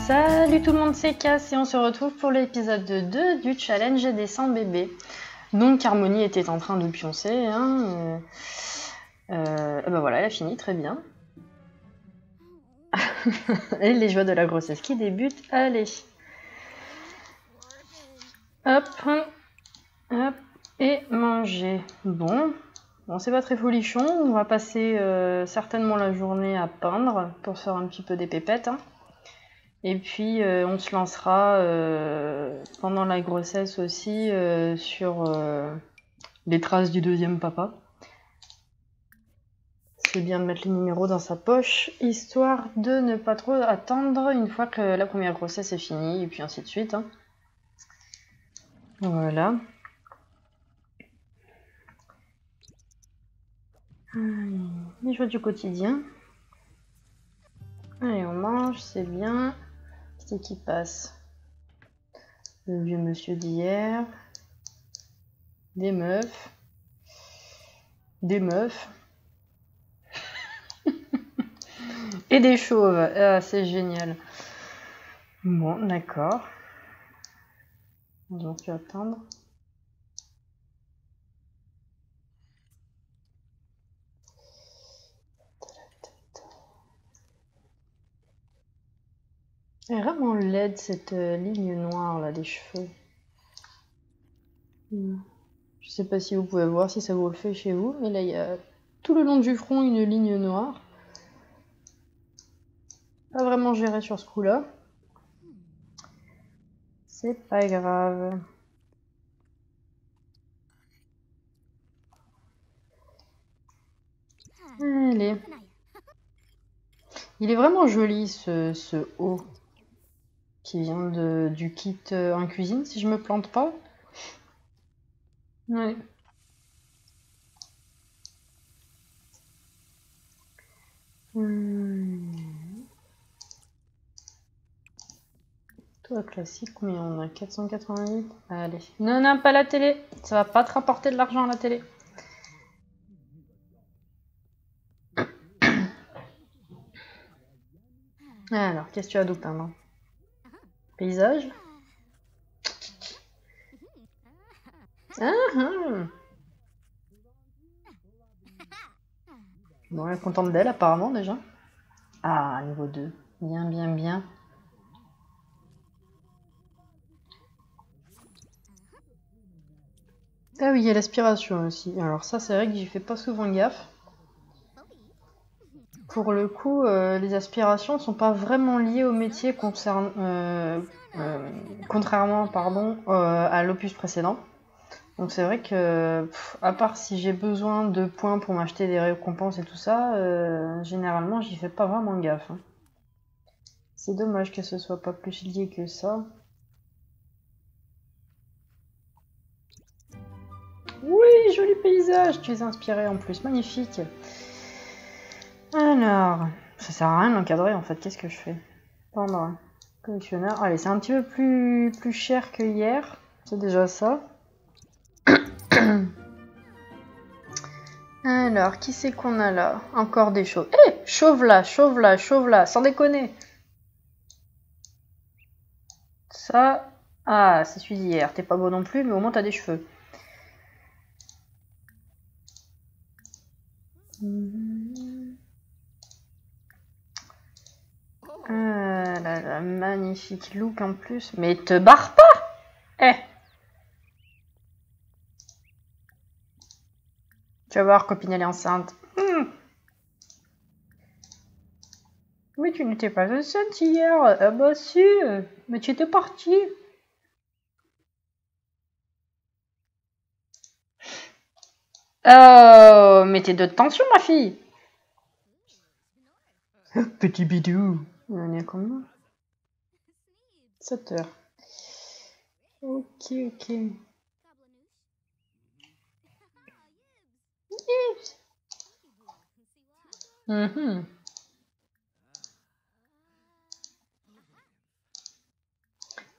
Salut tout le monde, c'est Cass et on se retrouve pour l'épisode 2 du challenge des 100 bébés. Donc Harmonie était en train de pioncer, hein, et ben voilà, elle a fini, très bien. Et les joies de la grossesse qui débutent, allez. Hop, hop, et manger. Bon, c'est pas très folichon, on va passer certainement la journée à peindre pour faire un petit peu des pépettes, hein. Et puis on se lancera pendant la grossesse aussi sur les traces du deuxième papa. C'est bien de mettre les numéros dans sa poche, histoire de ne pas trop attendre une fois que la première grossesse est finie, et puis ainsi de suite, hein. Voilà. Les joies du quotidien. Allez, on mange, c'est bien. C'est qui passe? Le vieux monsieur d'hier. Des meufs. Des meufs. Et des chauves. Ah, c'est génial. Bon, d'accord. On va attendre. Elle est vraiment laide cette ligne noire là des cheveux. Je sais pas si vous pouvez voir, si ça vous le fait chez vous, mais là il y a tout le long du front une ligne noire. Pas vraiment géré sur ce coup-là. C'est pas grave. Allez. Il est vraiment joli ce haut qui vient du kit en cuisine, si je me plante pas. Ouais. Toi classique, combien on a? 488. Allez. Non, non, pas la télé. Ça va pas te rapporter de l'argent à la télé. Alors, qu'est-ce que tu as d'eau peindre? Paysage? Ah, ah. Bon, elle est contente d'elle apparemment déjà. Ah, niveau 2. Bien, bien, bien. Ah oui, il y a l'aspiration aussi. Alors ça, c'est vrai que j'y fais pas souvent gaffe. Pour le coup, les aspirations sont pas vraiment liées au métier contrairement à l'opus précédent. Donc c'est vrai que, à part si j'ai besoin de points pour m'acheter des récompenses et tout ça, généralement j'y fais pas vraiment gaffe, hein. C'est dommage que ce soit pas plus lié que ça. Oui, joli paysage, tu es inspiré en plus, magnifique. Alors, ça sert à rien de l'encadrer en fait, qu'est-ce que je fais? Prendre collectionneur. Allez, c'est un petit peu plus cher que hier, c'est déjà ça. Alors, qui c'est qu'on a là? Encore des chauves. Eh, chauve là, chauve là, chauve là, sans déconner. Ça, ah, c'est celui d'hier. T'es pas beau non plus, mais au moins t'as des cheveux. Ah là là, magnifique look en plus. Mais te barre pas! Eh! Tu vas voir, copine, elle est enceinte. Mais tu n'étais pas enceinte hier. Ah bah si, mais tu étais partie. Oh, mais t'es de tension, ma fille. Petit bidou. On est à combien? 7 heures. Ok, ok.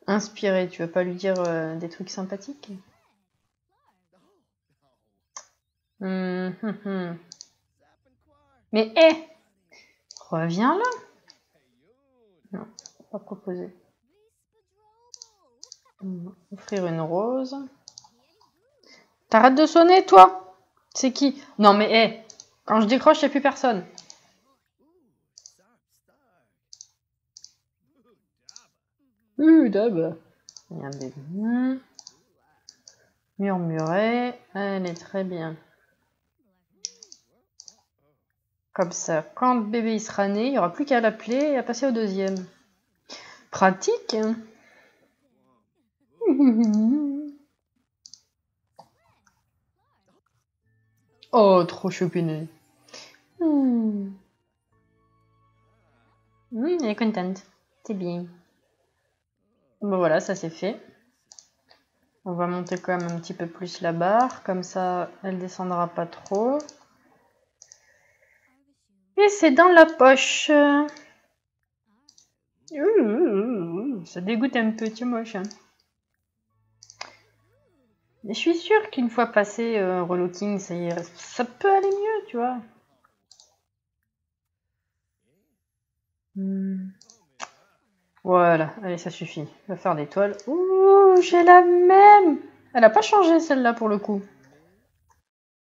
Inspiré, tu vas pas lui dire des trucs sympathiques? Mais hé, reviens là. Non. pas proposé. Offrir une rose. T'arrêtes de sonner, toi? C'est qui? Non, mais hé, quand je décroche, il n'y a plus personne. D'ab. Il y a un bébé. Murmurer. Elle est très bien. Comme ça, quand le bébé il sera né, il n'y aura plus qu'à l'appeler et à passer au deuxième. Pratique, hein. Oh, trop choupinou. Elle est contente. C'est bien. Bon voilà, ça c'est fait. On va monter quand même un petit peu plus la barre. Comme ça, elle descendra pas trop. Et c'est dans la poche. Ça dégoûte un peu, tu moche. Hein. Mais je suis sûre qu'une fois passé relooking, ça peut aller mieux, tu vois. Voilà, allez, ça suffit. On va faire des toiles. Ouh, j'ai la même. Elle a pas changé celle-là pour le coup.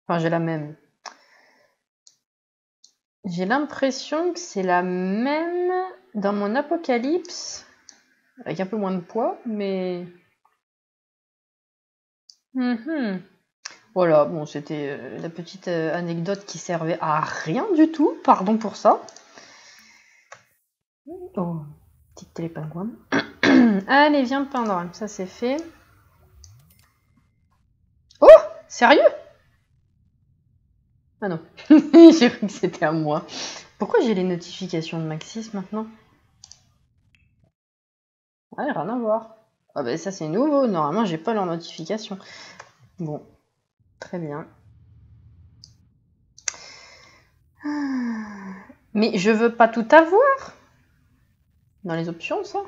Enfin, j'ai la même. J'ai l'impression que c'est la même dans mon apocalypse. Avec un peu moins de poids, mais... Voilà, bon, c'était la petite anecdote qui servait à rien du tout. Pardon pour ça. Oh, petite télépingouin. Allez, viens peindre. Ça, c'est fait. Oh, sérieux? Ah non, j'ai cru que c'était à moi. Pourquoi j'ai les notifications de Maxis maintenant? Ouais, rien à voir. Ah bah ça c'est nouveau, normalement j'ai pas leur notification. Bon, très bien. Mais je veux pas tout avoir dans les options, ça.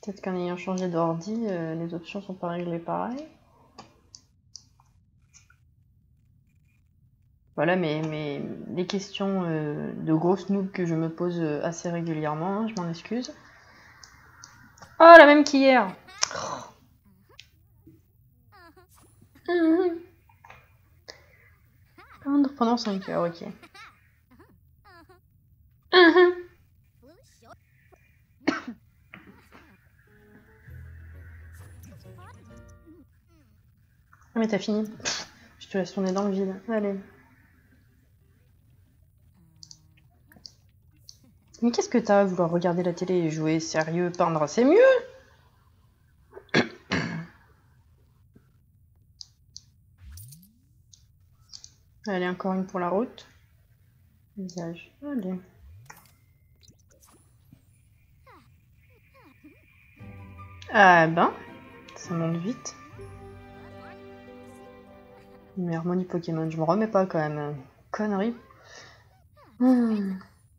Peut-être qu'en ayant changé d'ordi, les options sont pas réglées pareil. Voilà les questions de grosses noobs que je me pose assez régulièrement, hein, je m'en excuse. Oh, la même qu'hier. Peindre pendant 5 heures, ok. Ah mais t'as fini. Je te laisse tourner dans le vide. Allez. Mais qu'est-ce que t'as à vouloir regarder la télé et jouer sérieux, peindre, c'est mieux. Allez, encore une pour la route. Visage. Allez. Ah ben, ça monte vite. Mais harmonie Pokémon, je me remets pas quand même. Connerie.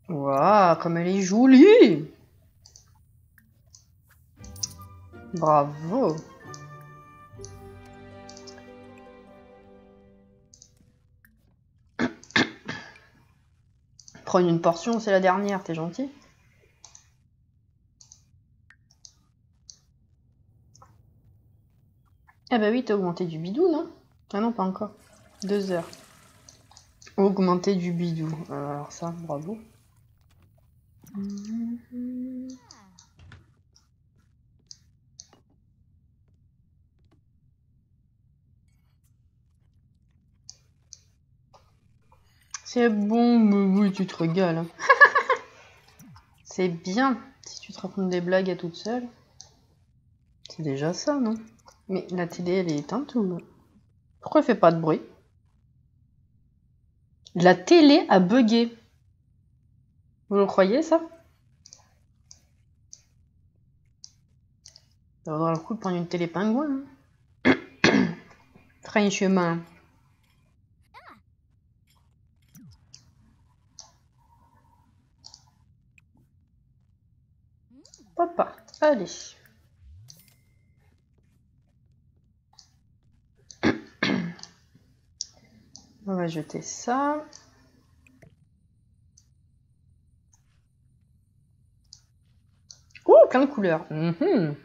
Waouh, comme elle est jolie. Bravo. Prendre une portion, c'est la dernière, t'es gentil. Ah bah oui, t'as augmenté du bidou, non? Ah non, pas encore. 2 heures. Augmenter du bidou. Alors ça, bravo. C'est bon, mais oui, tu te régales. Hein. C'est bien si tu te racontes des blagues à toute seule. C'est déjà ça, non? Mais la télé, elle est éteinte ou... Pourquoi elle fait pas de bruit? La télé a bugué. Vous le croyez, ça? Ça vaudra le coup de prendre une télé pingouin. Hein. Franchement. Papa, allez. On va jeter ça. Ouh! plein de couleurs. Mhm.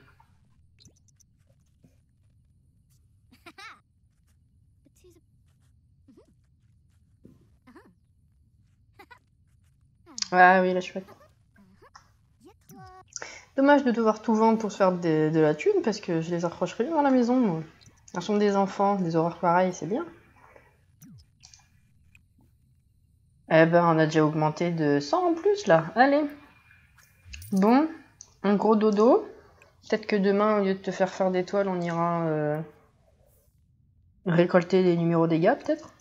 Ah oui, la chouette. Dommage de devoir tout vendre pour se faire de la thune, parce que je les accrocherai bien dans la maison, moi. Elles sont des enfants, des horreurs pareilles, c'est bien. Eh ben, on a déjà augmenté de 100 en plus, là. Allez. Bon, un gros dodo. Peut-être que demain, au lieu de te faire des toiles, on ira récolter des numéros dégâts, peut-être.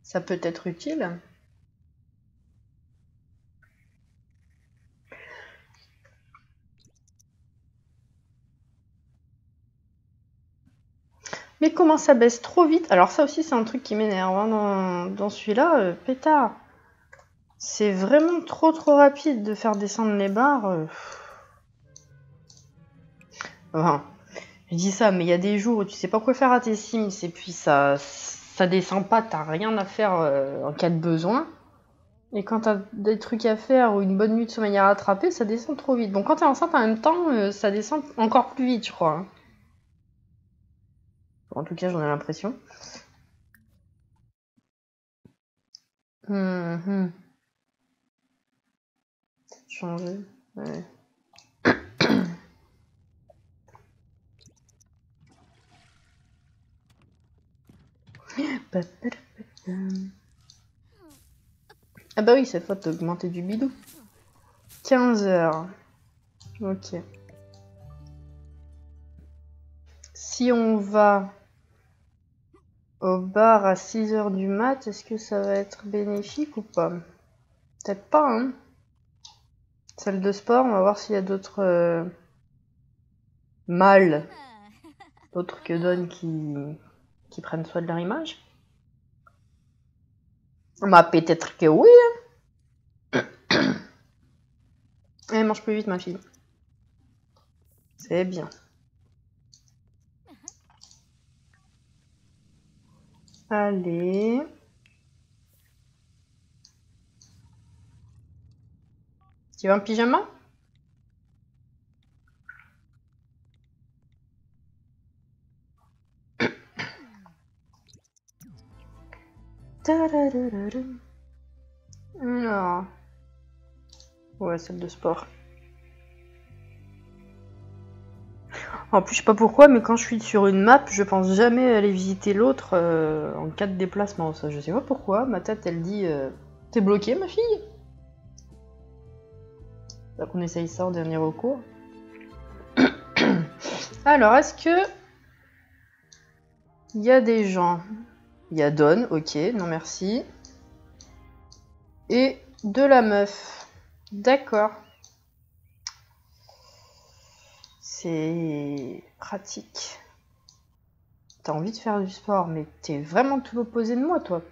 Ça peut être utile. Mais comment ça baisse trop vite? Alors ça aussi, c'est un truc qui m'énerve hein, dans celui-là. Pétard. C'est vraiment trop rapide de faire descendre les barres. Enfin, je dis ça, mais il y a des jours où tu sais pas quoi faire à tes Sims et puis ça descend pas, t'as rien à faire en cas de besoin. Et quand t'as des trucs à faire ou une bonne nuit de sommeil à rattraper, ça descend trop vite. Bon, quand t'es enceinte en même temps, ça descend encore plus vite, je crois. Hein. En tout cas, j'en ai l'impression. Changer. Ouais. Ah bah oui, c'est faute d'augmenter du bidou. 15 heures. Ok. Si on va au bar à 6 heures du mat, est-ce que ça va être bénéfique ou pas? Peut-être pas, hein. Salle de sport, on va voir s'il y a d'autres mâles, d'autres que Dawn qui prennent soin de leur image. Bah peut-être que oui. Hein. Elle mange plus vite, ma fille. C'est bien. Allez. Tu veux un pyjama? Alors. Ouais, salle de sport. En plus, je sais pas pourquoi, mais quand je suis sur une map, je pense jamais aller visiter l'autre en cas de déplacement. Ça, je sais pas pourquoi. Ma tête, elle dit t'es bloquée, ma fille? Donc on essaye ça en dernier recours. Alors, est-ce que il y a des gens? Il y a Dawn, ok, non merci. Et de la meuf. D'accord. C'est pratique. T'as envie de faire du sport, mais t'es vraiment tout l'opposé de moi, toi.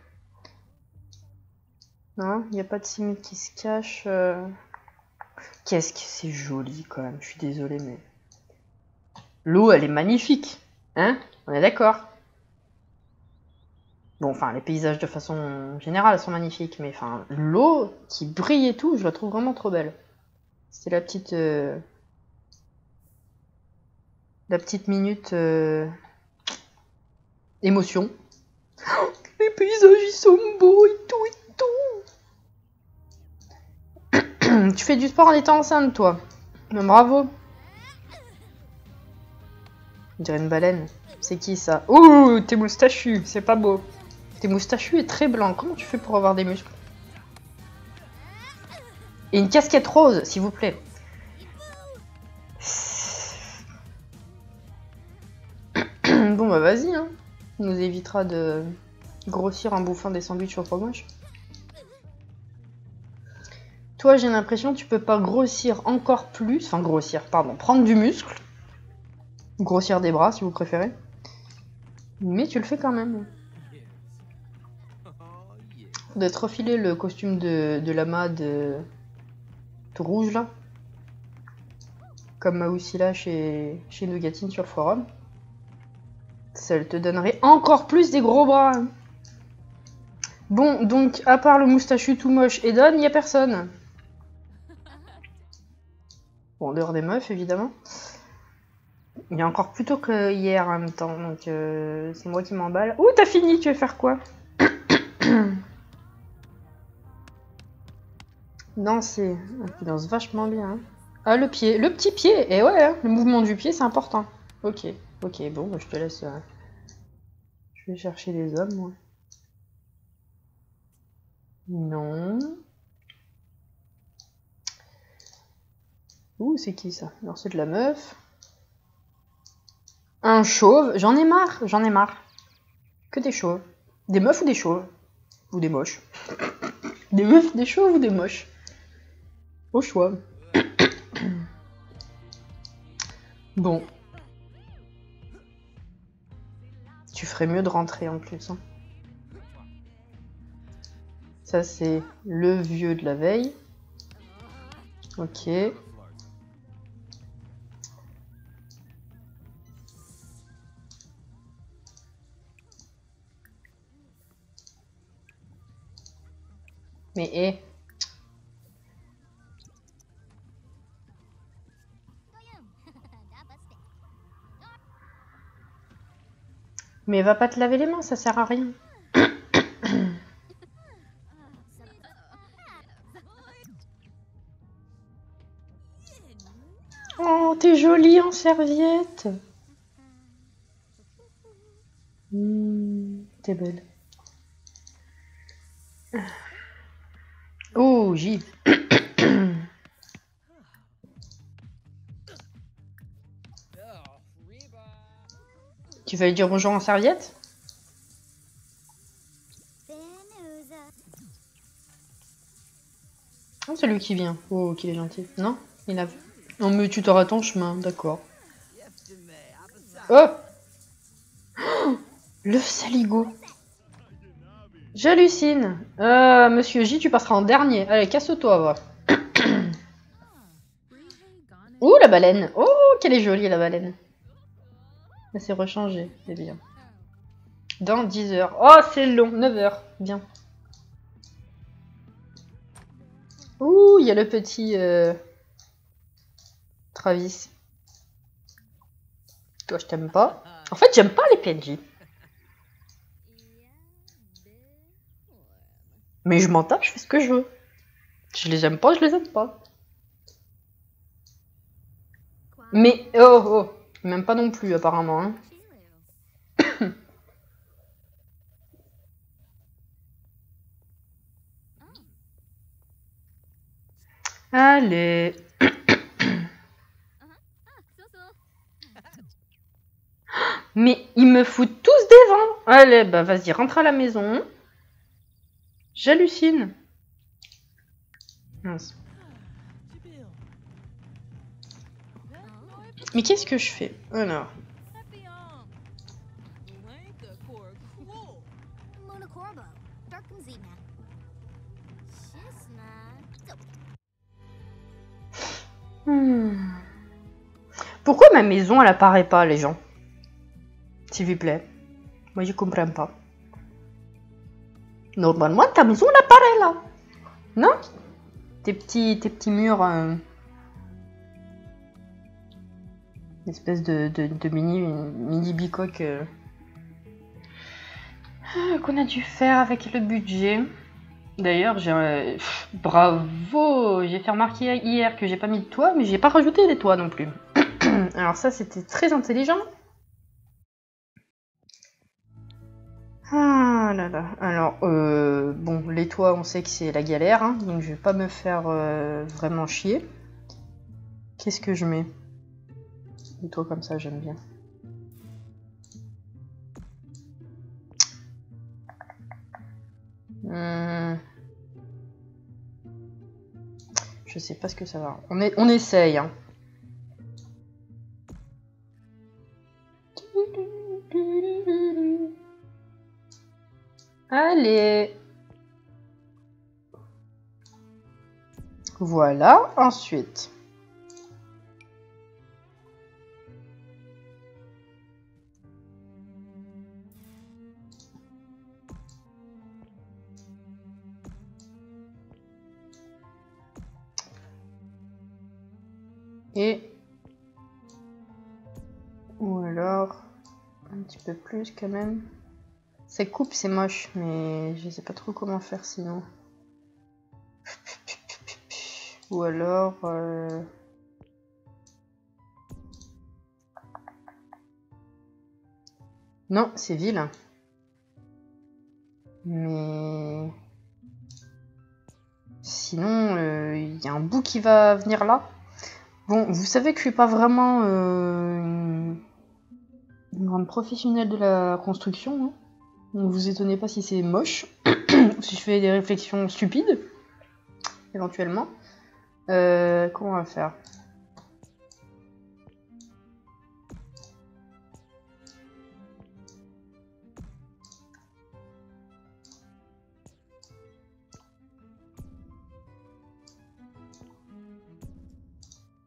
Non, il n'y a pas de Simi qui se cache. Qu'est-ce que c'est joli, quand même. Je suis désolée, mais... L'eau, elle est magnifique. Hein? On est d'accord? Bon, enfin, les paysages de façon générale sont magnifiques, mais enfin, l'eau qui brille et tout, je la trouve vraiment trop belle. C'était la petite minute émotion. Oh, les paysages, ils sont beaux et tout et tout. Tu fais du sport en étant enceinte, toi. Mais bravo. On dirait une baleine. C'est qui, ça? Ouh, t'es moustachu, c'est pas beau. T'es moustachu et très blanc. Comment tu fais pour avoir des muscles? Et une casquette rose, s'il vous plaît. Bon bah vas-y, hein. Ça nous évitera de grossir en bouffant des sandwichs au fromage. Toi, j'ai l'impression que tu peux pas grossir encore plus. Enfin, grossir, pardon. Prendre du muscle. Grossir des bras, si vous préférez. Mais tu le fais quand même. Faudrait te refiler le costume de lama tout rouge, là. Comme Maoussila chez Nougatine sur le forum. Ça te donnerait encore plus des gros bras. Bon, donc, à part le moustachu tout moche et Dawn, il n'y a personne. Bon, en dehors des meufs, évidemment. Il y a encore plus tôt que hier en même temps, donc c'est moi qui m'emballe. Ouh, t'as fini, tu veux faire quoi? Danser. Tu danses vachement bien. Hein. Ah, le pied. Le petit pied. Et ouais, hein, le mouvement du pied, c'est important. Ok. Ok, bon, bah, je te laisse. Je vais chercher les hommes, moi. Non. Ouh, c'est qui ça? Alors, c'est de la meuf. Un chauve. J'en ai marre. J'en ai marre. Que des chauves. Des meufs ou des chauves? Ou des moches? Des meufs, des chauves ou des moches? Au choix. Bon. Tu ferais mieux de rentrer en plus. Hein. Ça, c'est le vieux de la veille. Ok. Mais hé. Mais va pas te laver les mains, ça sert à rien. Oh, t'es jolie en serviette. T'es belle. Oh, J. Tu vas lui dire bonjour en serviette? Oh, c'est lui qui vient. Oh, qu'il est gentil. Non? Il a... Non, mais tu t'auras ton chemin, d'accord. Oh! Le saligo. J'hallucine. Monsieur J, tu passeras en dernier. Allez, casse-toi, va. Ouh, la baleine. Oh, qu'elle est jolie, la baleine. Elle s'est rechangée, c'est bien. Dans 10 heures. Oh, c'est long. 9 heures. Bien. Ouh, il y a le petit Travis. Toi, je t'aime pas. En fait, j'aime pas les PNJ. Mais je m'en tape, je fais ce que je veux. Je les aime pas, je les aime pas. Mais, oh, oh. Même pas non plus, apparemment. Hein. Allez. Mais ils me foutent tous des vents. Allez, bah vas-y, rentre à la maison. J'hallucine. Mince. Mais qu'est-ce que je fais? Alors. Pourquoi ma maison, elle apparaît pas, les gens? S'il vous plaît. Moi, je comprends pas. Normalement, ta maison, elle apparaît là. Non? Tes petits murs... espèce de mini bicoque qu'on a dû faire avec le budget. D'ailleurs, bravo! J'ai fait remarquer hier que j'ai pas mis de toit, mais j'ai pas rajouté les toits non plus. Alors ça, c'était très intelligent. Ah là là. Alors, bon, les toits, on sait que c'est la galère, hein, donc je vais pas me faire vraiment chier. Qu'est-ce que je mets? Des toits comme ça, j'aime bien. Je sais pas ce que ça va. On essaye, hein. Allez. Voilà, ensuite. Et... Ou alors... Un petit peu plus quand même. Ça coupe, c'est moche, mais je sais pas trop comment faire sinon. Ou alors... Non, c'est vilain. Mais... Sinon, il y a un bout qui va venir là. Bon, vous savez que je suis pas vraiment une grande professionnelle de la construction. Hein. Ne vous étonnez pas si c'est moche. Ou si je fais des réflexions stupides. Éventuellement. Comment on va faire?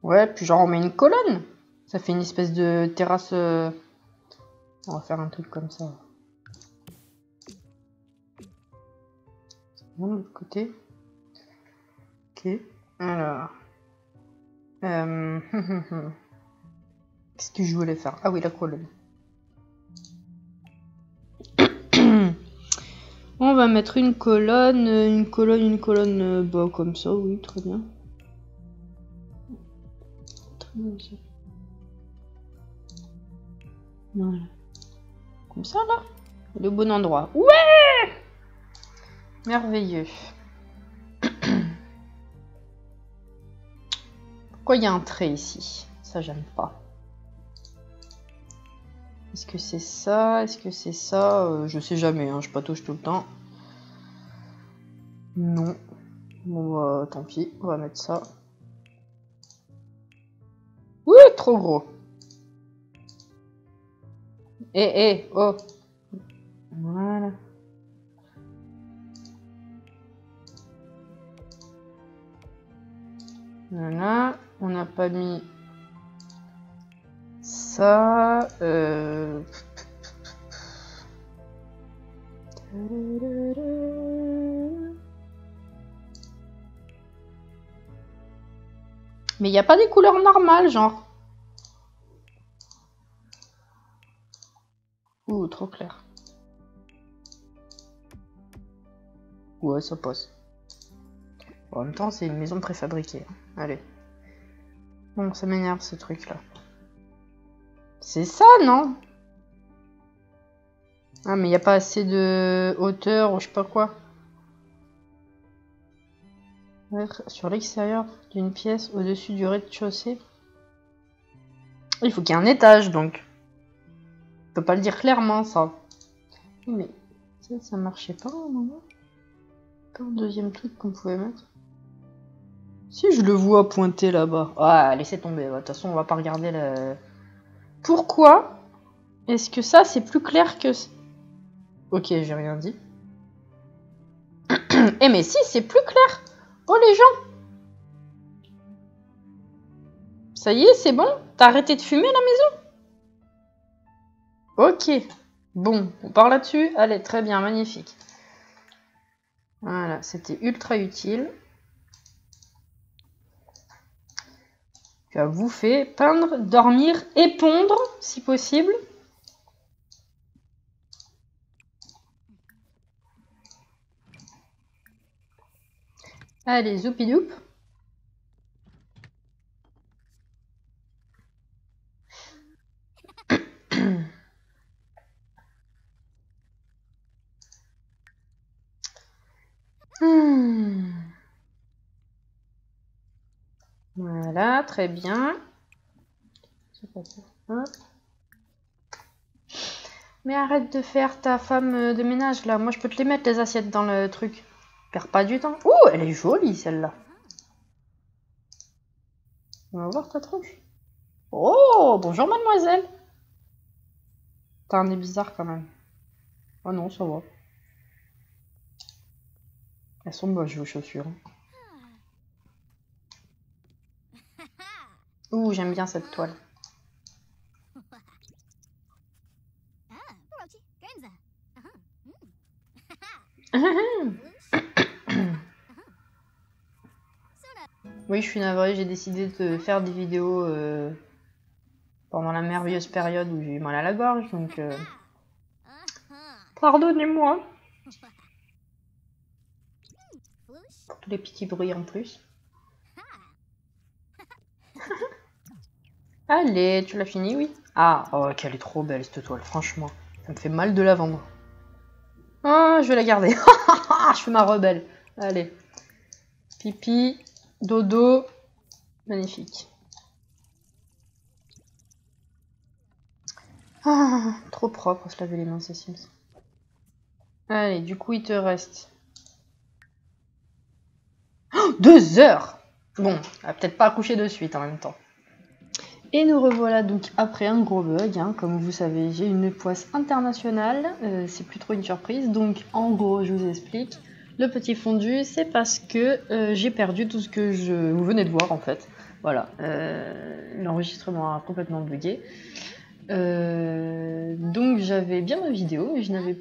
Ouais, puis genre on met une colonne. Ça fait une espèce de terrasse. On va faire un truc comme ça. Bon, de l'autre côté. Ok. Alors. Qu'est-ce que je voulais faire? Ah oui, la colonne. On va mettre une colonne, bah, comme ça, oui, très bien. Très bien ça. Voilà. Comme ça, là. Le bon endroit. Ouais! Merveilleux. Pourquoi il y a un trait ici? Ça, j'aime pas. Est-ce que c'est ça? Est-ce que c'est ça? Je sais jamais, hein, je patauge tout le temps. Non. Bon, bah, tant pis, on va mettre ça. Oui, trop gros. Oh. Voilà. Voilà, on n'a pas mis ça. Mais il n'y a pas des couleurs normales, genre. Ouh, trop clair. Ouais, ça passe. En même temps, c'est une maison préfabriquée. Allez. Bon, ça m'énerve ce truc-là. C'est ça, non? Ah, mais il n'y a pas assez de hauteur ou je sais pas quoi. Sur l'extérieur d'une pièce au-dessus du rez-de-chaussée. Il faut qu'il y ait un étage, donc. Je peux pas le dire clairement, ça. Mais ça marchait pas au moment. Pas un deuxième truc qu'on pouvait mettre. Si je le vois pointer là-bas. Ah, laissez tomber. De toute façon, on va pas regarder le... Pourquoi est-ce que ça, c'est plus clair que... Ok, j'ai rien dit. Eh mais si, c'est plus clair. Oh les gens. Ça y est, c'est bon? T'as arrêté de fumer la maison? Ok. Bon, on part là-dessus. Allez, très bien, magnifique. Voilà, c'était ultra utile. Tu as bouffé, peindre, dormir et pondre, si possible. Allez, zoupidoup. Voilà, très bien. Mais arrête de faire ta femme de ménage là. Moi je peux te les mettre les assiettes dans le truc. Perds pas du temps. Ouh, elle est jolie celle-là. On va voir ta tronche. Oh, bonjour mademoiselle. T'as un nez bizarre quand même. Oh non, ça va. Elles sont moches vos chaussures. Ouh, j'aime bien cette toile. Oui, je suis navrée, j'ai décidé de faire des vidéos pendant la merveilleuse période où j'ai eu mal à la gorge, donc pardonnez-moi pour tous les petits bruits en plus. Allez, tu l'as fini, oui? Ah, oh, qu'elle est trop belle cette toile, franchement. Ça me fait mal de la vendre. Ah, je vais la garder. Je fais ma rebelle. Allez. Pipi, dodo, magnifique. Ah, trop propre à se laver les mains, ces Sims. Allez, du coup, il te reste 2 heures. Bon, elle va peut-être pas accoucher de suite en même temps. Et nous revoilà donc après un gros bug. Hein. Comme vous savez, j'ai une poisse internationale. C'est plus trop une surprise. Donc, en gros, je vous explique. Le petit fondu, c'est parce que j'ai perdu tout ce que vous venez de voir en fait. Voilà. L'enregistrement a complètement bugué. Donc j'avais bien ma vidéo, mais je n'avais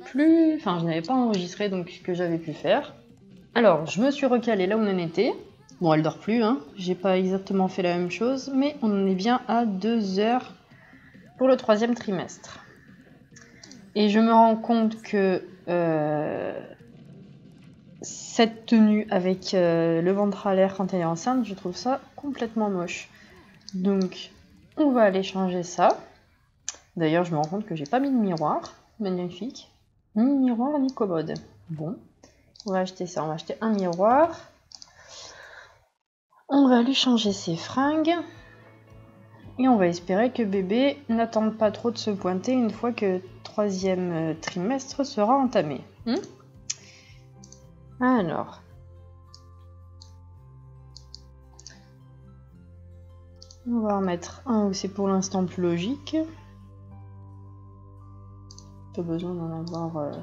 pas enregistré donc ce que j'avais pu faire. Alors je me suis recalée là où on en était. Bon, elle dort plus, hein. J'ai pas exactement fait la même chose, mais on en est bien à 2 heures pour le 3e trimestre. Et je me rends compte que cette tenue avec le ventre à l'air quand elle est enceinte, je trouve ça complètement moche. Donc on va aller changer ça. D'ailleurs, je me rends compte que j'ai pas mis de miroir. Magnifique. Ni miroir, ni commode. Bon, on va acheter ça. On va acheter un miroir. On va lui changer ses fringues. Et on va espérer que bébé n'attende pas trop de se pointer une fois que le 3e trimestre sera entamé. Alors. On va en mettre un où c'est pour l'instant plus logique. Pas besoin d'en avoir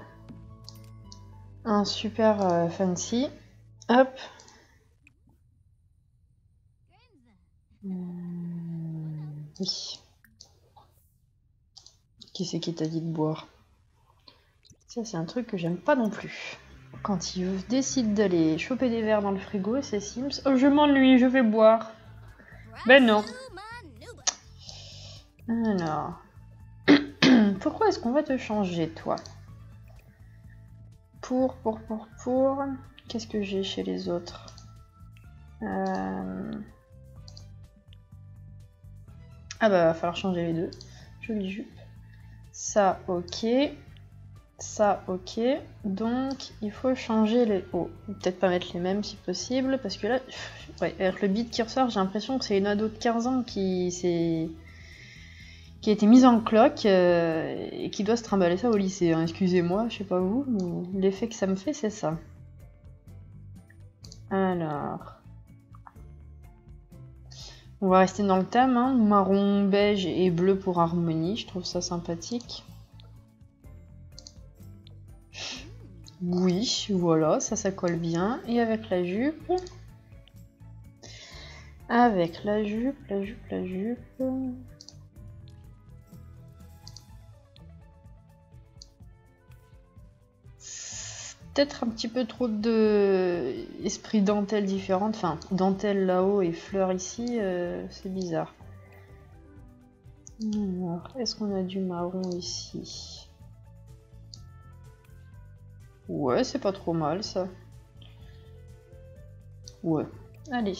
un super fancy. Hop. Oui. Qui c'est qui t'a dit de boire? Ça, c'est un truc que j'aime pas non plus. Quand ils décident d'aller choper des verres dans le frigo, c'est Sims. Oh, je m'ennuie, je vais boire. Ben non. Alors. Pourquoi est-ce qu'on va te changer, toi? Pour. Qu'est-ce que j'ai chez les autres? Ah bah, va falloir changer les deux. Jolie jupe. Ça, ok. Ça, ok. Donc, il faut changer les hauts. Peut-être pas mettre les mêmes si possible, parce que là, ouais, avec le beat qui ressort, j'ai l'impression que c'est une ado de 15 ans qui a été mise en cloque et qui doit se trimballer ça au lycée. Hein. Excusez-moi, je sais pas vous, mais l'effet que ça me fait, c'est ça. Alors... On va rester dans le thème, hein. Marron, beige et bleu pour harmonie, je trouve ça sympathique. Oui, voilà, ça colle bien. Et avec la jupe... Avec la jupe... Peut-être un petit peu trop de esprit dentelle différente. Enfin, dentelle là-haut et fleurs ici, c'est bizarre. Alors, est-ce qu'on a du marron ici? Ouais, c'est pas trop mal ça. Ouais. Allez,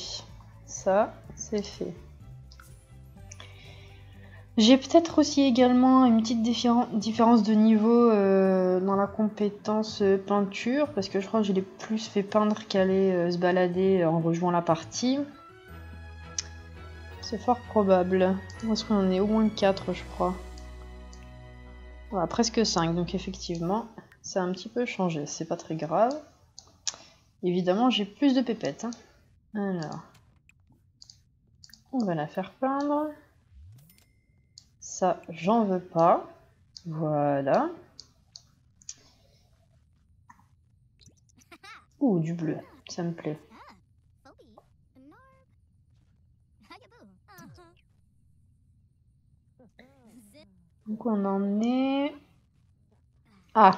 ça, c'est fait. J'ai peut-être aussi également une petite différence de niveau dans la compétence peinture, parce que je crois que je l'ai plus fait peindre qu'aller se balader en rejoignant la partie. C'est fort probable. Où est-ce qu'on en est? Au moins 4, je crois. Voilà, presque 5, donc effectivement, ça a un petit peu changé. C'est pas très grave. Évidemment, j'ai plus de pépettes. Hein. Alors, on va la faire peindre. Ça, j'en veux pas. Voilà. Ouh, du bleu. Ça me plaît. Donc on en est... Ah!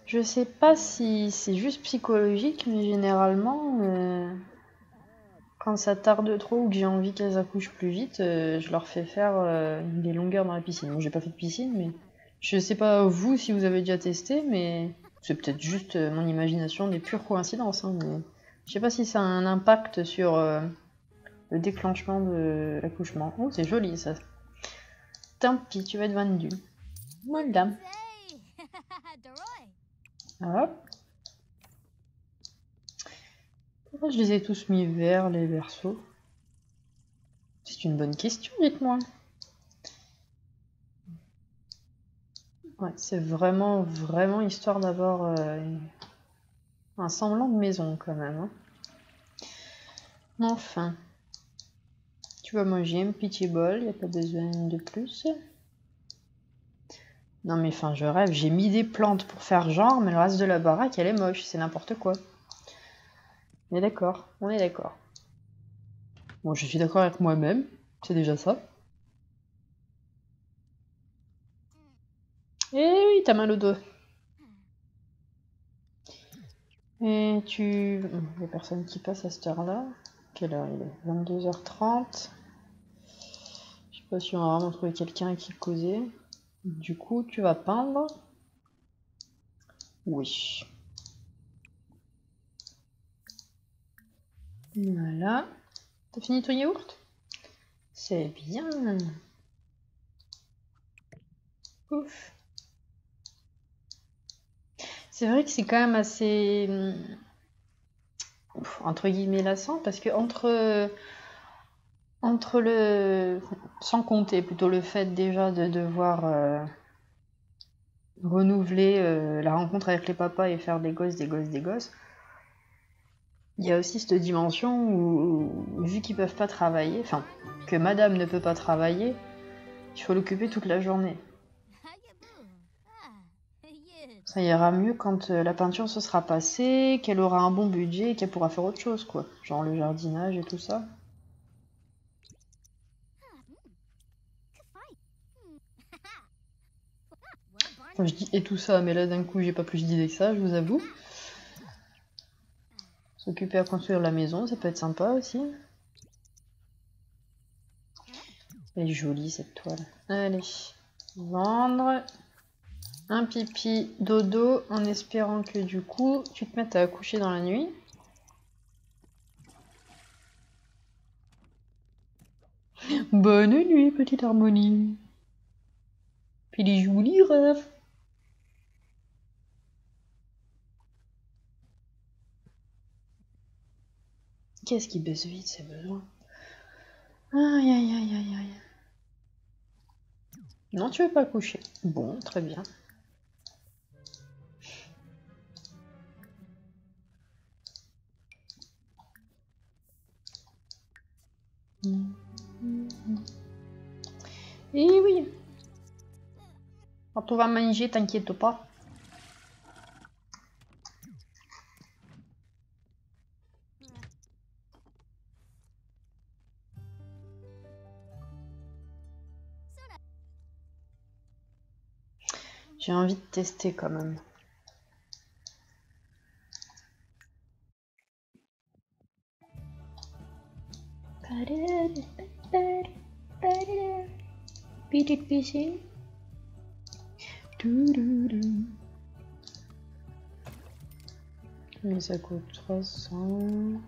Je sais pas si c'est juste psychologique, mais généralement... quand ça tarde trop ou que j'ai envie qu'elles accouchent plus vite, je leur fais faire des longueurs dans la piscine. Bon, j'ai pas fait de piscine, mais je sais pas vous si vous avez déjà testé, mais c'est peut-être juste mon imagination des pures coïncidences, hein, mais je sais pas si ça a un impact sur le déclenchement de l'accouchement. Oh, c'est joli ça. Tant pis, tu vas être vendu. Voilà. Hop. Pourquoi je les ai tous mis verts, les versos? C'est une bonne question, dites-moi. Ouais, c'est vraiment, vraiment histoire d'avoir un semblant de maison quand même. Hein. Enfin. Tu vas manger un petit bol, y a pas besoin de plus. Non mais enfin, je rêve, j'ai mis des plantes pour faire genre, mais le reste de la baraque, elle est moche, c'est n'importe quoi. On est d'accord, on est d'accord. Bon, je suis d'accord avec moi-même, c'est déjà ça. Eh oui, t'as mal au dos. Et tu... Il y a personne qui passe à cette heure-là. Quelle heure il est? 22h30. Je sais pas si on va vraiment trouver quelqu'un qui causait. Du coup, tu vas peindre. Oui. Voilà. T'as fini ton yaourt? C'est bien. Ouf. C'est vrai que c'est quand même assez entre guillemets lassant parce que entre le sans compter plutôt le fait déjà de devoir renouveler la rencontre avec les papas et faire des gosses, il y a aussi cette dimension où vu qu'ils peuvent pas travailler, enfin que madame ne peut pas travailler, il faut l'occuper toute la journée. Ça ira mieux quand la peinture se sera passée, qu'elle aura un bon budget et qu'elle pourra faire autre chose, quoi. Genre le jardinage et tout ça. Enfin, je dis et tout ça, mais là d'un coup j'ai pas plus d'idées que ça, je vous avoue. S'occuper à construire la maison, ça peut être sympa aussi. Elle est jolie cette toile. Allez, vendre. Un pipi dodo en espérant que du coup tu te mettes à accoucher dans la nuit. Bonne nuit, petite harmonie. Puis les jolis rêves. Qu'est-ce qui baisse vite ses besoins? Aïe aïe aïe aïe aïe. Non, tu veux pas coucher. Bon, très bien. Eh oui. Quand on va manger, t'inquiète pas. J'ai envie de tester quand même. Petite piscine. Mais ça coûte 300.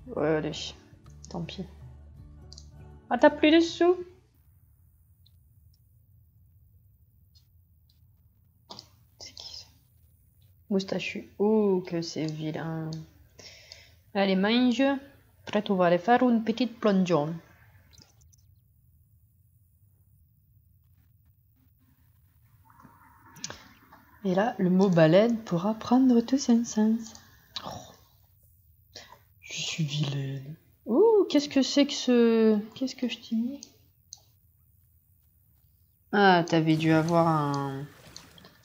Ouais, allez. Tant pis. Ah, t'as plus de sous? C'est qui ça? Moustachu. Oh, que c'est vilain. Allez, mange. Après, on va aller faire une petite plongeon. Et là, le mot baleine pourra prendre tout son sens. Oh, je suis vilaine. Ouh, qu'est-ce que c'est que ce... Qu'est-ce que je t'ai mis? Ah, t'avais dû avoir un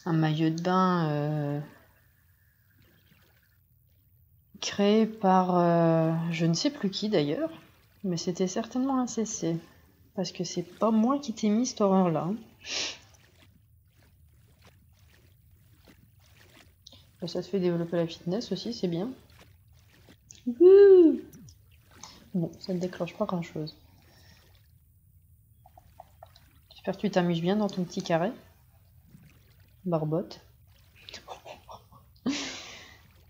maillot de bain créé par je ne sais plus qui d'ailleurs, mais c'était certainement un CC. Parce que c'est pas moi qui t'ai mis cette horreur-là. Hein. Ça te fait développer la fitness aussi, c'est bien. Wouh. Bon, ça ne déclenche pas grand chose. J'espère que tu t'amuses bien dans ton petit carré. Barbotte.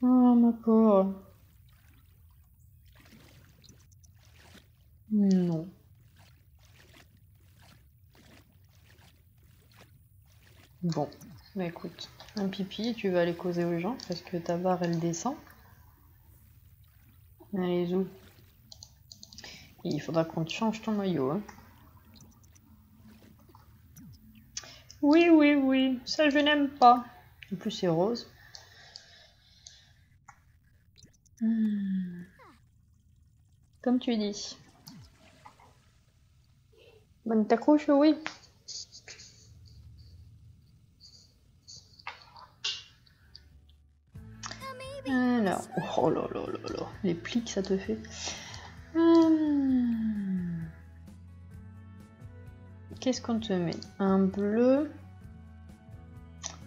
Oh ma pauvre. Non. Bon, bah écoute, un pipi, tu vas aller causer aux gens parce que ta barre elle descend. Allez, où? Il faudra qu'on te change ton maillot. Hein. Oui, oui, oui, ça je n'aime pas. En plus c'est rose. Comme tu dis. Bonne t'accroche, oui. Alors, oh là là là là, les plis que ça te fait. Qu'est-ce qu'on te met? Un bleu,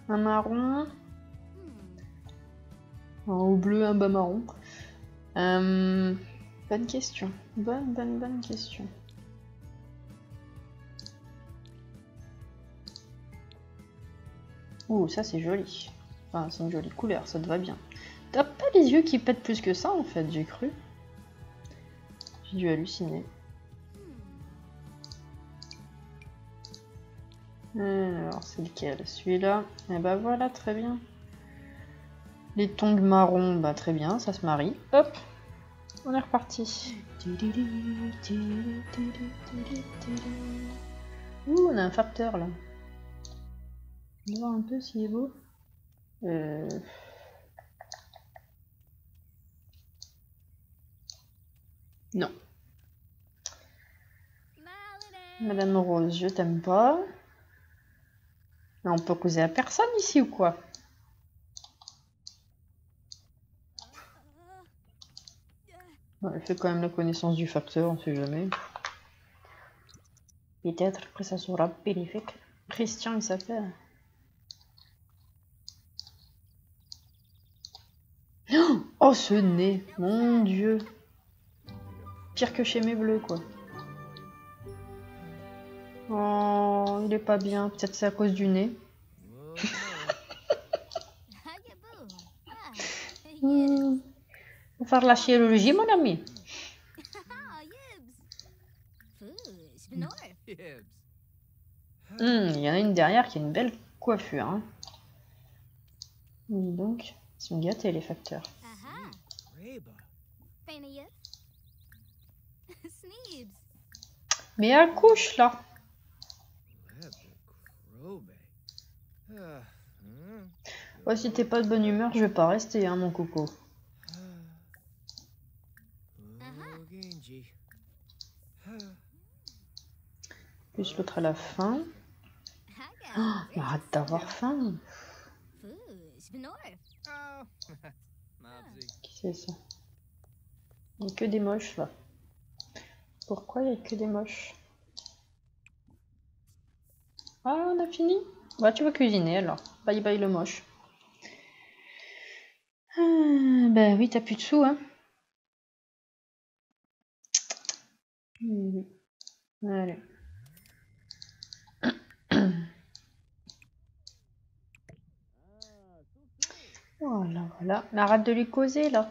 un marron, un haut bleu, un bas marron. Bonne question. Bonne question. Oh, ça c'est joli. Enfin, c'est une jolie couleur, ça te va bien. T'as pas les yeux qui pètent plus que ça en fait, j'ai cru. J'ai dû halluciner. Alors, c'est lequel? Celui-là? Eh bah voilà, très bien. Les tongs marrons, bah très bien, ça se marie. Hop, on est reparti. Ouh, on a un facteur là. On va voir un peu s'il est beau. Non. Madame Rose, je t'aime pas. Mais on peut causer à personne ici ou quoi? Elle fait quand même la connaissance du facteur, on sait jamais. Peut-être que ça sera bénéfique. Christian, il s'appelle. Oh, ce nez, mon Dieu. Pire que chez mes bleus, quoi. Oh, il est pas bien. Peut-être c'est à cause du nez. On va faire la chirurgie, mon ami. Il y en a une derrière qui a une belle coiffure. Hein. Dis donc, ils sont gâtés les facteurs. Mais accouche là. Ouais, si t'es pas de bonne humeur, je vais pas rester, hein, mon coco. Plus l'autre à la fin. Oh, arrête d'avoir faim. Qui c'est ça? Il n'y a que des moches là. Pourquoi il n'y a que des moches? Ah, on a fini? Bah, tu vas cuisiner alors. Bye bye le moche. Bah oui, t'as plus de sous, hein. Allez. Voilà, voilà. Mais arrête de lui causer là.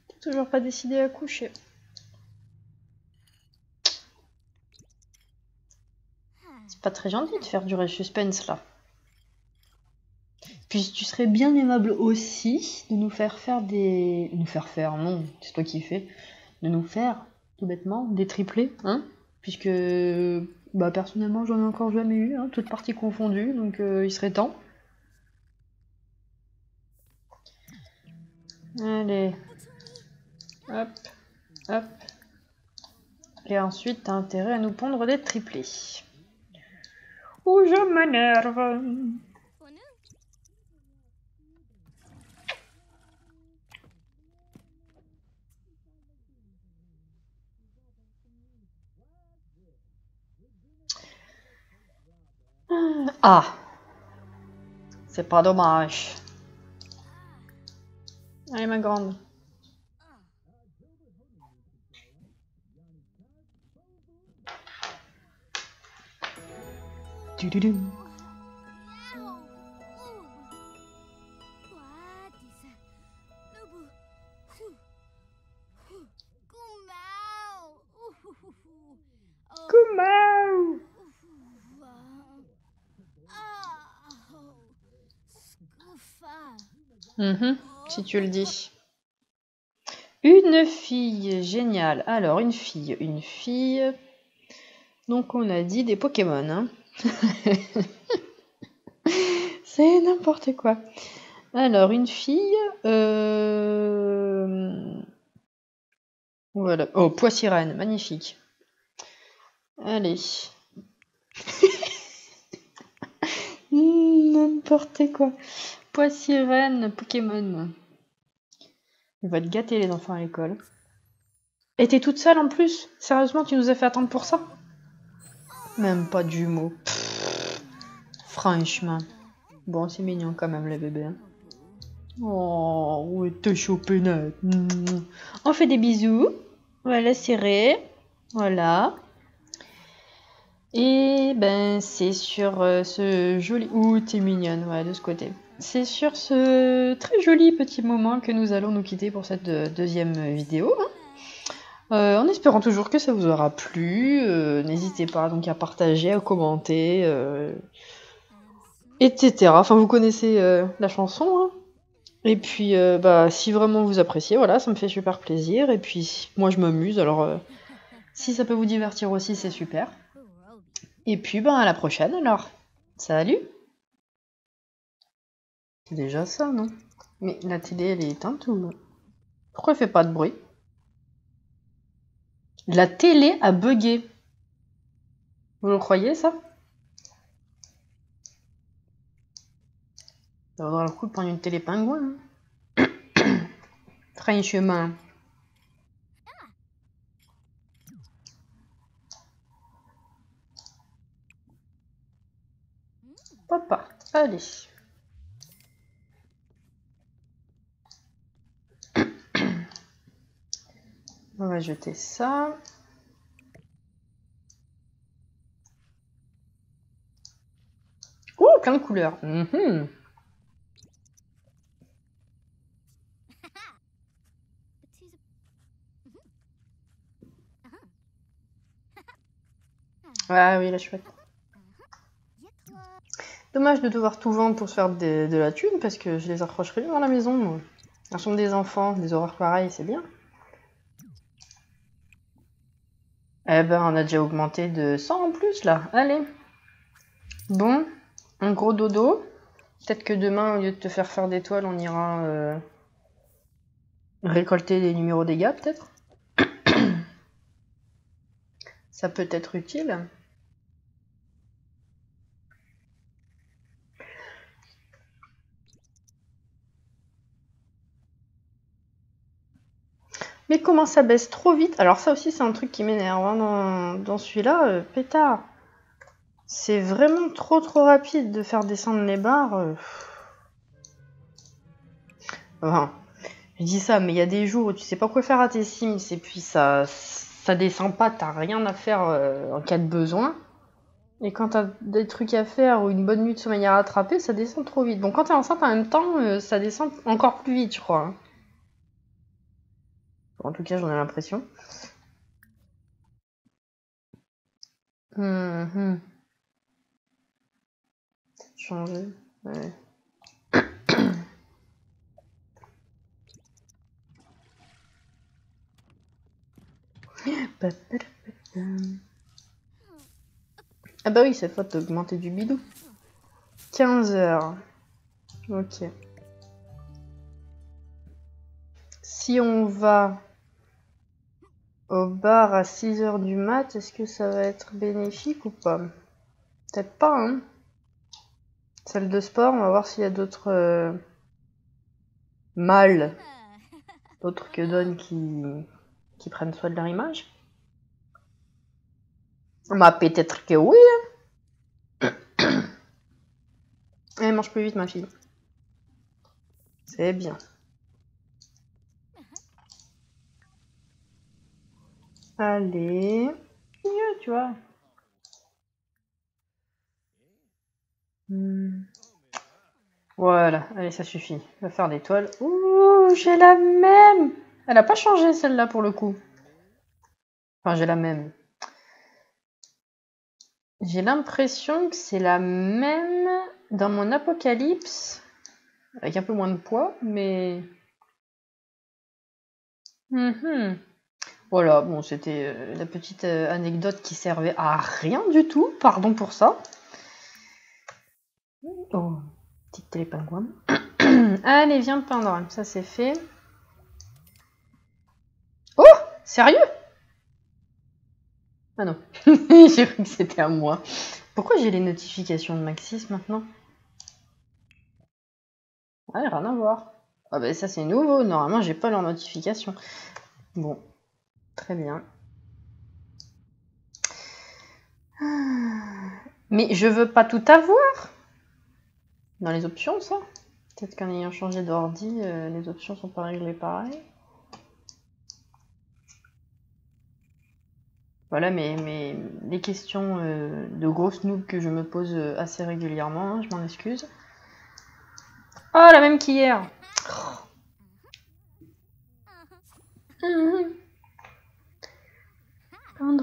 T'as toujours pas décidé à coucher. C'est pas très gentil de faire durer le suspense là. Puis tu serais bien aimable aussi de nous faire faire des... Nous faire faire, non, c'est toi qui fais. De nous faire, tout bêtement, des triplés, hein. Puisque, bah personnellement, j'en ai encore jamais eu, hein, toutes parties confondues, donc il serait temps. Allez. Hop, hop. Et ensuite, t'as intérêt à nous pondre des triplés. Ouh, je m'énerve. Ah, c'est pas dommage. Allez, ma grande. Kumau. Si tu le dis. Une fille, génial. Alors, une fille. Donc, on a dit des Pokémon, hein. C'est n'importe quoi. Alors, une fille. Voilà. Oh, Poissirène, magnifique. Allez. N'importe quoi. Poissirène, Pokémon. Il va te gâter les enfants à l'école. Et t'es toute seule en plus? Sérieusement, tu nous as fait attendre pour ça? Même pas de jumeaux. Franchement. Bon, c'est mignon quand même, les bébés. Hein. Oh, ouais, t'es chopé net. On fait des bisous. Voilà, serré. Voilà. Et ben, c'est sur ce joli... Ouh, t'es mignonne, ouais, de ce côté. C'est sur ce très joli petit moment que nous allons nous quitter pour cette deuxième vidéo. Hein. En espérant toujours que ça vous aura plu. N'hésitez pas donc à partager, à commenter, etc. Enfin, vous connaissez la chanson. Hein. Et puis, bah, si vraiment vous appréciez, voilà, ça me fait super plaisir. Et puis, moi, je m'amuse. Alors, si ça peut vous divertir aussi, c'est super. Et puis, ben, à la prochaine alors. Salut! C'est déjà ça, non? Mais la télé, elle est éteinte ou... Pourquoi elle fait pas de bruit? La télé a bugué. Vous le croyez, ça? Ça vaudra le coup de prendre une télé pingouin. Hein. Franchement. Papa, allez. On va jeter ça. Oh, plein de couleurs. Ah oui, la chouette. Dommage de devoir tout vendre pour se faire de la thune, parce que je les accrocherai bien dans la maison, moi. Elles sont des enfants, des horreurs pareilles, c'est bien. Eh ben, on a déjà augmenté de 100 en plus, là. Allez. Bon, un gros dodo. Peut-être que demain, au lieu de te faire des toiles, on ira récolter des numéros dégâts, peut-être. Ça peut être utile. Mais comment ça baisse trop vite? Alors ça aussi, c'est un truc qui m'énerve hein, dans celui-là. Pétard. C'est vraiment trop rapide de faire descendre les barres. Enfin, je dis ça, mais il y a des jours où tu sais pas quoi faire à tes Sims et puis ça descend pas, t'as rien à faire en cas de besoin. Et quand t'as des trucs à faire ou une bonne nuit de sommeil à rattraper, ça descend trop vite. Bon, quand t'es enceinte en même temps, ça descend encore plus vite, je crois. Hein. En tout cas, j'en ai l'impression. Changer. Ouais. Ah bah oui, cette fois t'as augmenté du bidou. 15 heures. Ok. Si on va Au bar à 6 h du mat, est-ce que ça va être bénéfique ou pas? Peut-être pas, hein. Salle de sport, on va voir s'il y a d'autres mâles, d'autres que Don qui prennent soin de leur image. Bah, peut-être que oui. Elle mange plus vite, ma fille. C'est bien. Allez. Mieux, tu vois. Voilà, allez, ça suffit. Va faire des toiles. Ouh, j'ai la même. Elle a pas changé celle-là pour le coup. Enfin, j'ai la même. J'ai l'impression que c'est la même dans mon apocalypse. Avec un peu moins de poids, mais... Voilà, bon, c'était la petite anecdote qui servait à rien du tout. Pardon pour ça. Oh, petite télépingouin. Allez, viens peindre. Ça, c'est fait. Oh, sérieux? Ah non, j'ai cru que c'était à moi. Pourquoi j'ai les notifications de Maxis maintenant? Ah, rien à voir. Ah bah ça c'est nouveau, normalement j'ai pas leurs notifications. Bon, très bien. Mais je veux pas tout avoir dans les options, ça. Peut-être qu'en ayant changé d'ordi, les options sont pas réglées pareil. Voilà les questions de grosses noobs que je me pose assez régulièrement, hein, je m'en excuse. Oh, la même qu'hier.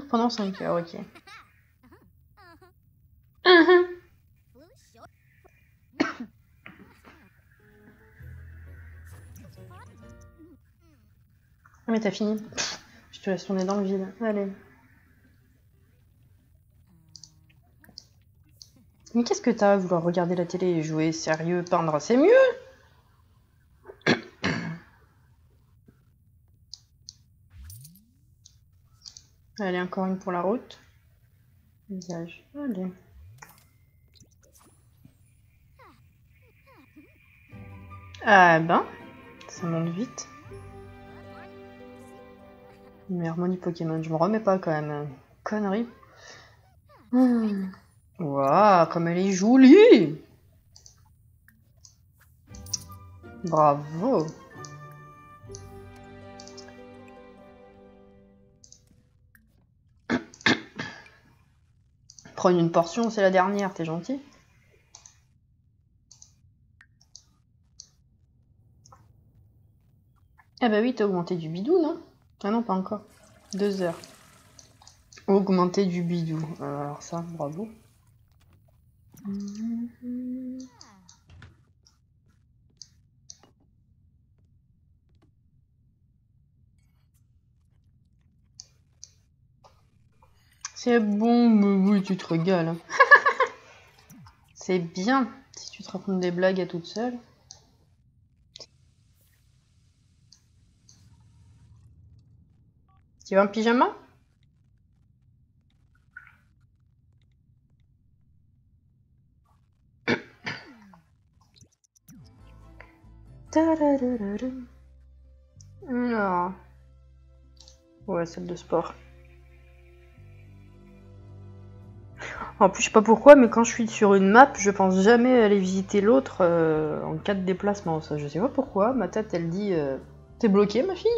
Pendant 5 heures, ok. Ah mais t'as fini. Je te laisse tourner dans le vide. Allez. Mais qu'est-ce que t'as à vouloir regarder la télé et jouer sérieux, peindre, c'est mieux. Allez, encore une pour la route. Visage. Allez. Ah ben, ça monte vite. Mais harmonie Pokémon, je me remets pas quand même. Connerie. Waouh, comme elle est jolie. Bravo. Prends une portion, c'est la dernière, t'es gentil. Ah bah oui, t'as augmenté du bidou, non? Ah non, pas encore. 2 heures. Augmenter du bidou. Alors ça, bravo. C'est bon, mais oui, tu te régales. Hein. C'est bien si tu te racontes des blagues à toute seule. Tu veux un pyjama? Non. Ouais, salle de sport. En plus, je sais pas pourquoi, mais quand je suis sur une map, je pense jamais aller visiter l'autre en cas de déplacement. Ça, je sais pas pourquoi. Ma tête, elle dit t'es bloquée, ma fille?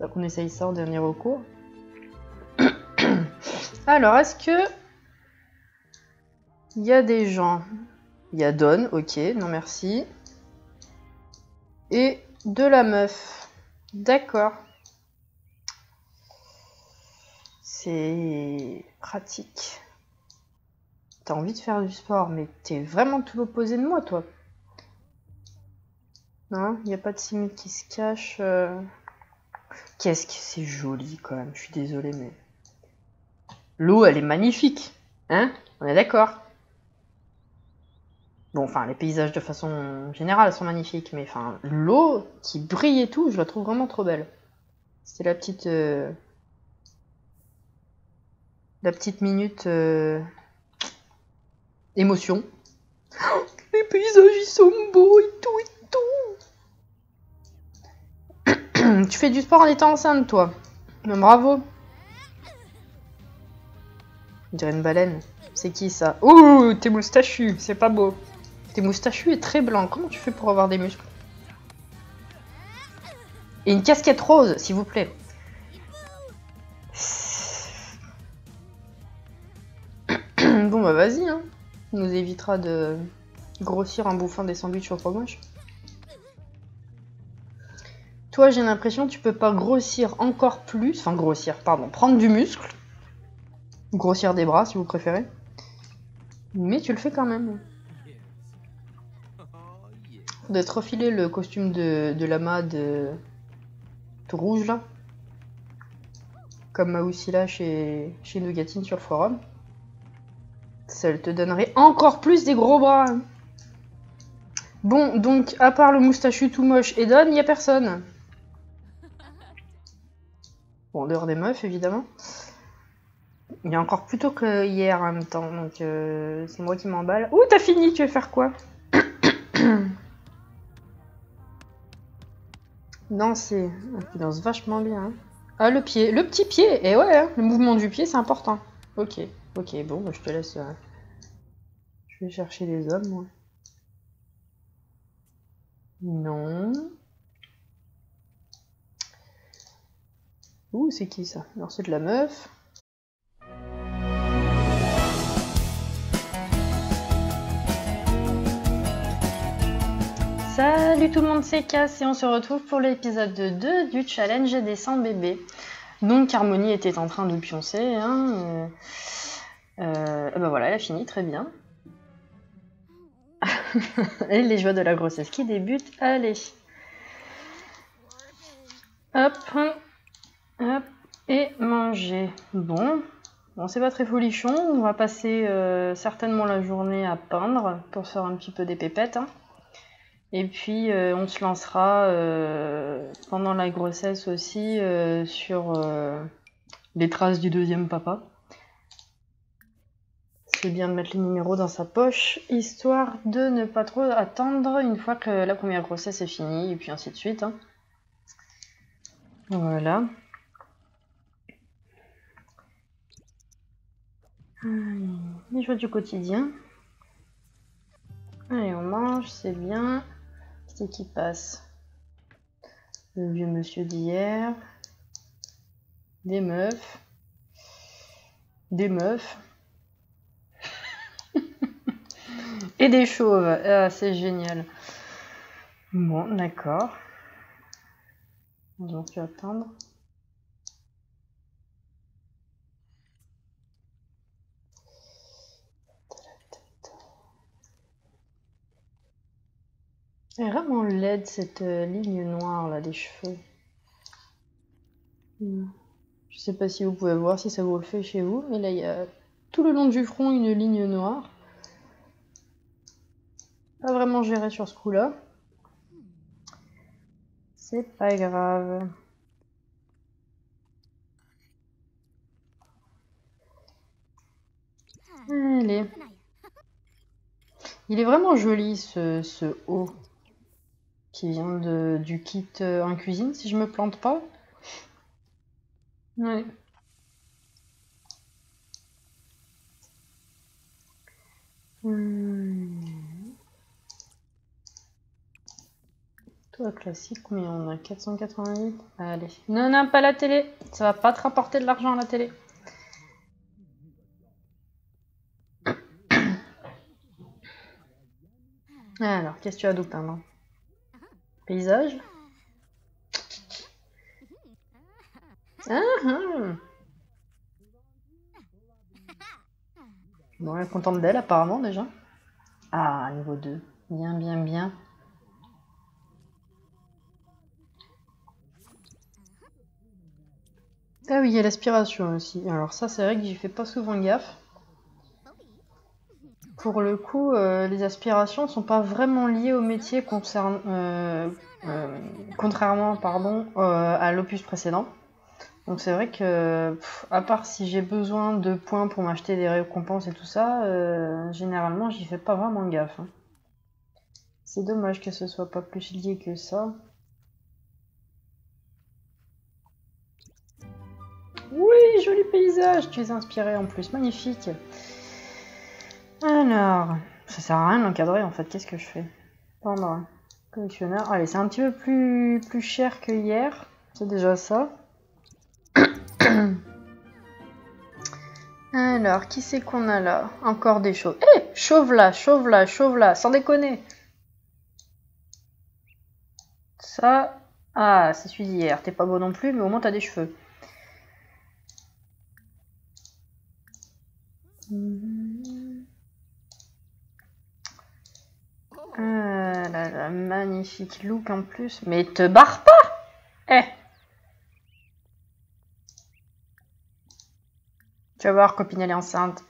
Donc on essaye ça en dernier recours. Alors, est-ce que il y a des gens? Il y a Don, ok, non merci. Et de la meuf. D'accord. C'est pratique. T'as envie de faire du sport, mais t'es vraiment tout l'opposé de moi, toi. Non, il n'y a pas de simule qui se cache. Qu'est-ce que c'est joli quand même, je suis désolée, mais... L'eau, elle est magnifique. Hein? On est d'accord? Bon, enfin, les paysages de façon générale sont magnifiques, mais enfin, l'eau qui brille et tout, je la trouve vraiment trop belle. C'est la petite minute émotion. Oh, les paysages ils sont beaux et tout et tout. Tu fais du sport en étant enceinte, toi. Bravo. On dirait une baleine. C'est qui ça? Ouh, t'es moustachu, c'est pas beau. T'es moustachu et très blanc. Comment tu fais pour avoir des muscles? Et une casquette rose, s'il vous plaît. Bon bah vas-y, hein. Ça nous évitera de grossir en bouffant des sandwichs au fromage. Toi, j'ai l'impression que tu peux pas grossir encore plus. Enfin, grossir, pardon. Prendre du muscle. Grossir des bras, si vous préférez. Mais tu le fais quand même. Faudrait te refiler le costume de lama tout rouge, là. Comme Maoussila chez Nougatine sur le forum. Ça te donnerait encore plus des gros bras. Bon, donc, à part le moustachu tout moche et Don, il n'y a personne. Bon, en dehors des meufs, évidemment. Il y a encore plus tôt que hier en même temps, donc c'est moi qui m'emballe. Ouh, t'as fini, tu veux faire quoi? Danser. Tu danses vachement bien. Hein. Ah, le pied. Le petit pied. Et ouais, hein, le mouvement du pied, c'est important. Ok, ok, bon, bah, je te laisse... Je vais chercher les hommes, moi. Non. Ouh, c'est qui ça? Alors, c'est de la meuf. Salut tout le monde, c'est Cass et on se retrouve pour l'épisode 2 du challenge des 100 bébés. Donc Harmonie était en train de pioncer, hein, ben voilà, elle a fini, très bien. Et les joies de la grossesse qui débutent, allez. Hop, hop, et manger. Bon, c'est pas très folichon, on va passer certainement la journée à peindre pour faire un petit peu des pépettes, hein. Et puis on se lancera pendant la grossesse aussi sur les traces du deuxième papa. C'est bien de mettre les numéros dans sa poche, histoire de ne pas trop attendre une fois que la première grossesse est finie, et puis ainsi de suite. Hein. Voilà. Les joies du quotidien. Allez, on mange, c'est bien. C'est qui passe? Le vieux monsieur d'hier. Des meufs. Des meufs. Et des chauves. Ah, c'est génial. Bon, d'accord. Donc, tu vas attendre. Elle est vraiment laide cette ligne noire là des cheveux. Je sais pas si vous pouvez voir, si ça vous le fait chez vous, mais là il y a tout le long du front une ligne noire. Pas vraiment géré sur ce coup-là. C'est pas grave. Allez. Il est vraiment joli ce haut qui vient du kit en cuisine, si je me plante pas. Ouais. Toi, classique, mais on a 488. Allez. Non, non, pas la télé. Ça va pas te rapporter de l'argent à la télé. Alors, qu'est-ce que tu as d'autre peindre? Paysage. Ah, ah. Bon, elle est contente d'elle apparemment déjà. Ah, niveau 2. Bien, bien, bien. Ah oui, il y a l'aspiration aussi. Alors ça, c'est vrai que j'y fais pas souvent gaffe. Pour le coup, les aspirations sont pas vraiment liées au métier qu'on Contrairement, pardon, à l'opus précédent. Donc c'est vrai que, à part si j'ai besoin de points pour m'acheter des récompenses et tout ça, généralement j'y fais pas vraiment gaffe. Hein. C'est dommage que ce soit pas plus lié que ça. Oui, joli paysage, tu es inspiré en plus, magnifique. Alors, ça sert à rien de l'encadrer en fait, qu'est-ce que je fais? Pendre, collectionneur. Allez, c'est un petit peu plus cher que hier, c'est déjà ça. Alors, qui c'est qu'on a là? Encore des chauves. Eh, chauve là, chauve là, chauve là, sans déconner. Ça, ah, c'est celui d'hier. T'es pas beau non plus, mais au moins t'as des cheveux. Ah là là, magnifique look en plus. Mais te barre pas! Eh! Tu vas voir, copine, elle est enceinte.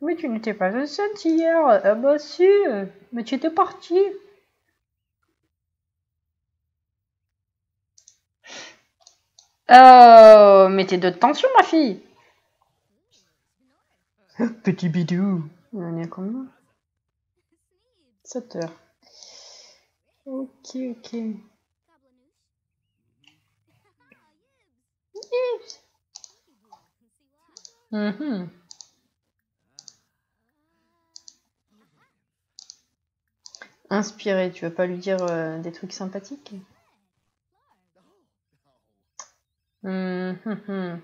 Mais tu n'étais pas enceinte hier. Ah bah si, mais tu étais partie. Oh, mais t'es de tension, ma fille. Petit bidou. On est à combien? 7 heures. Ok, ok. Mhm. Inspiré, tu vas pas lui dire des trucs sympathiques? Mhm.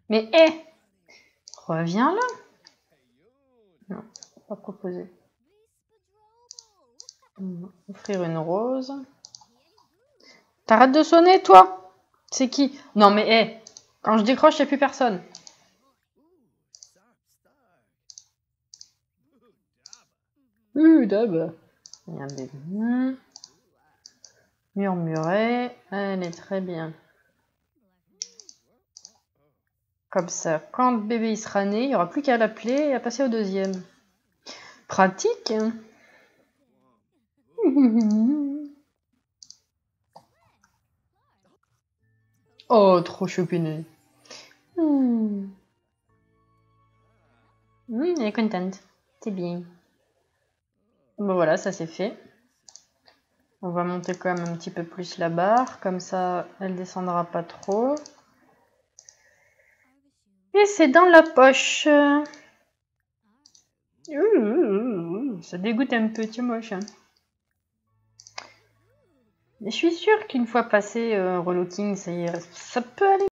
Mais hé, reviens là. Non, pas proposé. Offrir une rose. T'arrêtes de sonner, toi? C'est qui? Non mais hé, quand je décroche, il n'y a plus personne. D'ab. Il y a un bébé. Murmurer. Elle est très bien. Comme ça, quand le bébé il sera né, il n'y aura plus qu'à l'appeler et à passer au deuxième. Pratique. Hein. Oh, trop choupiné. Elle est contente. C'est bien. Bon voilà, ça c'est fait. On va monter quand même un petit peu plus la barre, comme ça elle descendra pas trop. Et c'est dans la poche. Ça dégoûte un peu, c'est moche. Hein. Mais je suis sûre qu'une fois passé relooking, ça peut aller.